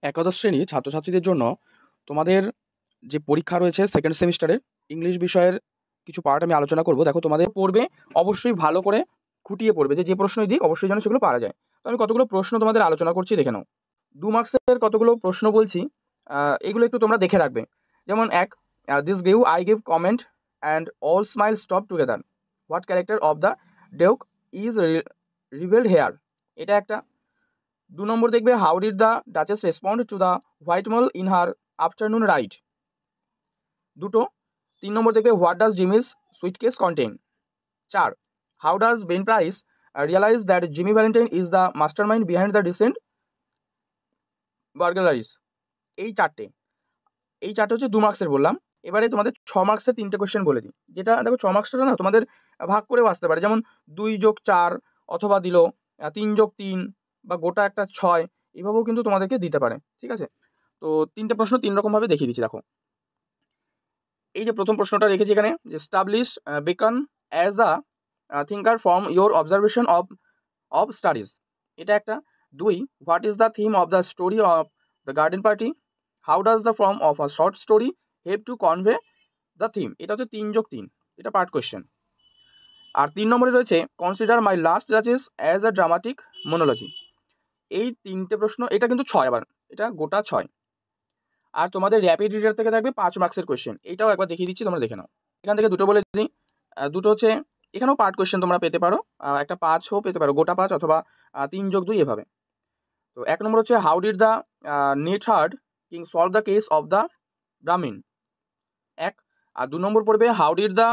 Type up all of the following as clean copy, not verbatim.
একাদশ শ্রেণীর ছাত্রছাত্রীদের জন্য তোমাদের যে পরীক্ষা রয়েছে সেকেন্ড সেমিস্টারের ইংলিশ বিষয়ের কিছু পার্ট আমি আলোচনা করব। দেখো, তোমাদের পড়বে অবশ্যই ভালো করে খুঁটিয়ে পড়বে, যে প্রশ্নই দিক অবশ্যই যেন সেগুলো পারা যায়। তো আমি কতগুলো প্রশ্ন তোমাদের আলোচনা করছি, দেখে নাও। 2 মার্কসের কতগুলো প্রশ্ন বলছি, এগুলো একটু তোমরা দেখে রাখবে। যেমন এক, this give I give comment and all smile stop together, what character of the duke is revealed here, এটা একটা। 2 নম্বর দেখবে, how did the duchess respond to the white mall in her afternoon ride, দুটো। 3 number দেখবে, what does Jimmy's suitcase contain, 4। How does Ben Price realise that Jimmy Valentine is the mastermind behind the recent burglaries, এই চারটে হচ্ছে 2 মার্কসের বললাম। এবারে তোমাদের 6 মার্কসের 3টে কোয়েশ্চেন বলে দিই, যেটা দেখো 6 মার্কসটা না তোমাদের ভাগ করেও আসতে পারে, যেমন 2+4 অথবা দিল 3+3 বা গোটা একটা 6, এইভাবেও কিন্তু তোমাদেরকে দিতে পারে, ঠিক আছে। তো 3টে প্রশ্ন 3 রকমভাবে দেখিয়ে দিচ্ছি। দেখো, এই যে প্রথম প্রশ্নটা রেখেছি এখানে, যে establish beacon as a thinker from your observation of studies, এটা একটা। 2, what is the theme of the story of the garden party, how does the form of a short story help to convey the theme, এটা হচ্ছে 3+3, এটা part question. আর 3 নম্বরে রয়েছে, consider my last জাজেস as a dramatic monologue, এই 3টে প্রশ্ন, এটা কিন্তু 6, আবার এটা গোটা 6। আর তোমাদের র্যাপিড রিডার থেকে থাকবে 5 মার্কসের কোয়েশ্চেন, এইটাও একবার দেখিয়ে দিচ্ছি, তোমরা দেখে নাও। এখান থেকে দুটো বলে দিই, দুটো হচ্ছে এখানেও পার্ট কোয়েশ্চেন তোমরা পেতে পারো, একটা 5ও পেতে পারো, গোটা 5 অথবা 3+2 এভাবে। তো 1 নম্বর হচ্ছে, how did the neatherd king solve the case of the brahmin, 1। আর 2 নম্বর পড়বে, how did the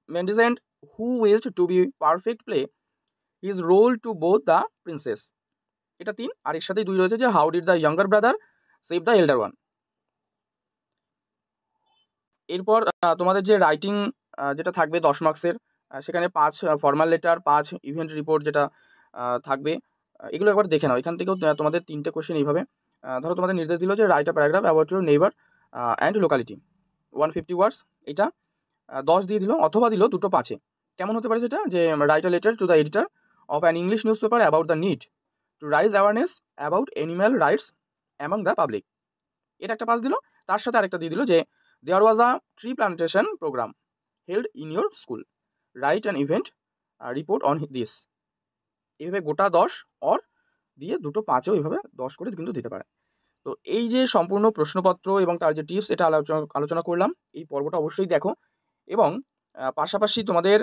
mendicant who wished to be perfect play his role to both the princess, এটা 3। আর এর সাথেই 2 রয়েছে, যে how did the younger brother save the elder one. এরপর তোমাদের যে রাইটিং যেটা থাকবে 10 মার্কসের, সেখানে 5 ফর্মাল লেটার, 5 ইভেন্ট রিপোর্ট যেটা থাকবে, এগুলো একবার দেখে নাও। এখান থেকেও তোমাদের 3টে কোয়েশ্চেন এইভাবে। ধরো তোমাদের নির্দেশ দিল যে write a paragraph about your neighbour and locality, 150 ওয়ার্ডস, এটা 10 দিয়ে দিল, অথবা দিল দুটো 5-এ। কেমন হতে পারে সেটা, যে write a letter to the editor of an English news paper about the need to rise awareness about animal rights among the public, এটা একটা 5 দিল। তার সাথে আরেকটা দিয়ে দিল, যে there was a tree plantation programme held in your school, write an event report on this, এইভাবে গোটা 10 অর দিয়ে দুটো 5-এও এইভাবে 10 করে কিন্তু দিতে পারে। তো এই যে সম্পূর্ণ প্রশ্নপত্র এবং তার যে টিপস, এটা আলোচনা করলাম, এই পর্বটা অবশ্যই দেখো। এবং পাশাপাশি তোমাদের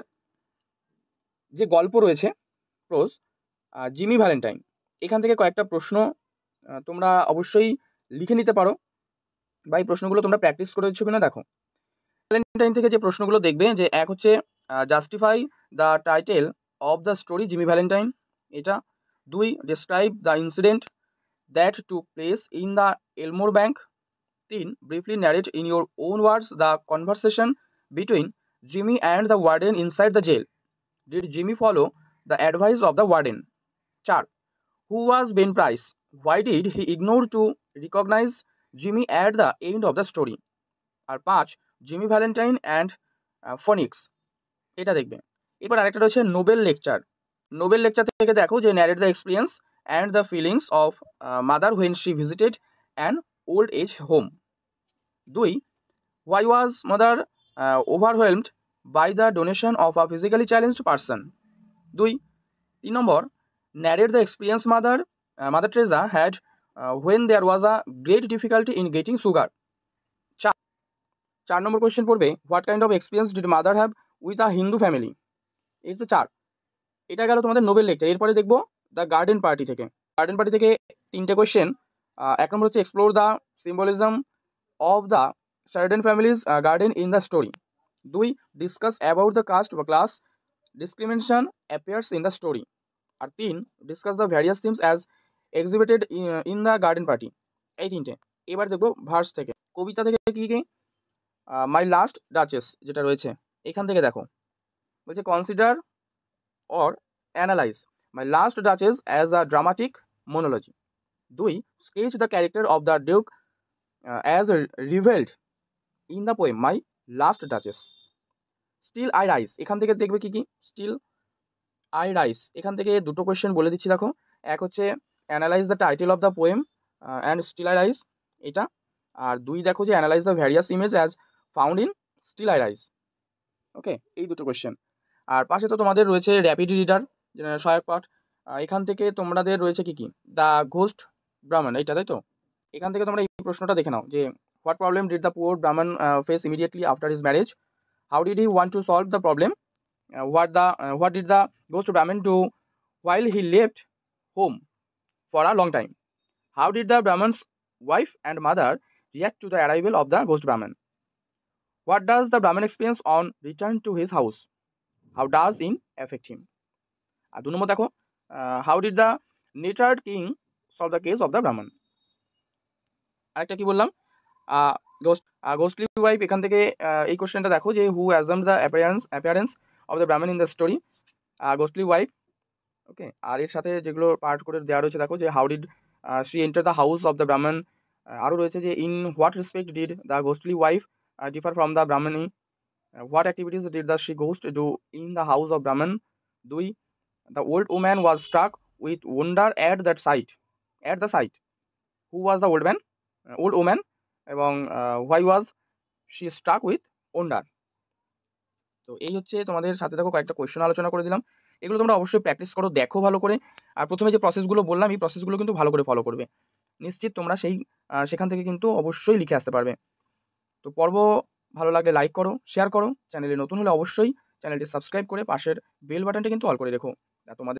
যে গল্প রয়েছে প্রোজ, জিমি ভ্যালেন্টাইন, এখান থেকে কয়েকটা প্রশ্ন তোমরা অবশ্যই লিখে নিতে পারো, বা এই প্রশ্নগুলো তোমরা প্র্যাকটিস করেছো কিনা দেখো। ভ্যালেন্টাইন থেকে যে প্রশ্নগুলো দেখবে, যে এক হচ্ছে, justify the title of the story Jimmy Valentine, এটা। 2, describe the incident that took place in the Elmore bank, 3, briefly narrate in your own words the conversation between Jimmy and the warden inside the jail, did Jimmy follow the advice of the warden, 4, who was Ben Price, why did he ignore to recognise Jimmy at the end of the story, আর 5, Jimmy Valentine and ফনিক্স, এটা দেখবে। এরপর আরেকটা রয়েছে Nobel lecture থেকে দেখো, যে narrate the experience and the feelings of mother when she visited an old age home, 2, why was mother overwhelmed by the donation of a physically challenged person, 2। 3 number, narrate the experience mother Teresa had when there was a great difficulty in getting sugar, 4 number question পড়বে, what kind of experience did mother have with a Hindu family, এই তো 4। এটা গেল তোমাদের Nobel lecture. এরপরে দেখবো the garden party থেকে 3টে কোয়েশ্চেন। 1 নম্বর হচ্ছে, explore the symbolism of the certain families garden in the story, 2, discuss about the caste বা class discrimination appears in the story, আর 3, discuss the various themes as exhibited in the garden party, এই 3টে। এবার দেখবো verse থেকে, কবিতা থেকে কি কি, মাই লাস্ট ডাচেস যেটা রয়েছে, এখান থেকে দেখো, বলছে consider or analyze my last duchess as a dramatic monologue, 2, sketch the character of the duke as revealed in the poem my last duchess, still I rise, এখান থেকে দেখবে কি কি, still I rise, এখান থেকে দুটো কোয়েশ্চেন বলে দিচ্ছি দেখো। এক হচ্ছে, analyze the title of the poem and still I rise এটা। আর 2 দেখো যে analyse the various image as found in still I rise. Okay, এই দুটো কোয়েশ্চেন। আর পাশে তো তোমাদের রয়েছে র্যাপিড রিডার সহায়ক পাঠ। এখান থেকে তোমাদের রয়েছে কি দ্য ঘোস্ট ব্রাহ্মণ, এইটা তাই তো। এখান থেকে তোমরা এই প্রশ্নটা দেখে নাও যে what problem did the poor brahman face immediately after his marriage, how did he want to solve the problem, what did the ghost Brahmin do while he left home for a long time, how did the Brahman's wife and mother react to the arrival of the ghost Brahmin, what does the Brahmin experience on return to his house, how does it affect him। আর 2 নম্বর দেখো how did the nettered king solve the case of the Brahmin। আরেকটা কি বললাম ঘোস্টলি wife, এখান থেকে এই কোশ্চেনটা দেখো যে who assumes the appearance of the brahman in the story, ghostly wife. Okay, আর এর সাথে যেগুলো পার্ট করে দেওয়া রয়েছে দেখো যে how did she enter the house of the brahman, আরও রয়েছে যে in what respect did the ghostly wife differ from the brahmani, what activities did the she ghost do in the house of brahman. 2 the old woman was struck with wonder at the sight, who was the old woman এবং why was she struck with wonder. তো এই হচ্ছে তোমাদের সাথে দেখো কয়েকটা question আলোচনা করে দিলাম, এগুলো তোমরা অবশ্যই প্র্যাকটিস করো, দেখো ভালো করে। আর প্রথমে যে প্রসেসগুলো বললাম এই প্রসেসগুলো কিন্তু ভালো করে ফলো করবে, নিশ্চিত তোমরা সেখান থেকে কিন্তু অবশ্যই লিখে আসতে পারবে। তো পর্ব ভালো লাগলে লাইক করো, শেয়ার করো, চ্যানেলে নতুন হলে অবশ্যই চ্যানেলটি সাবস্ক্রাইব করে পাশের বেল বাটনটা কিন্তু অল করে রেখো। তোমাদের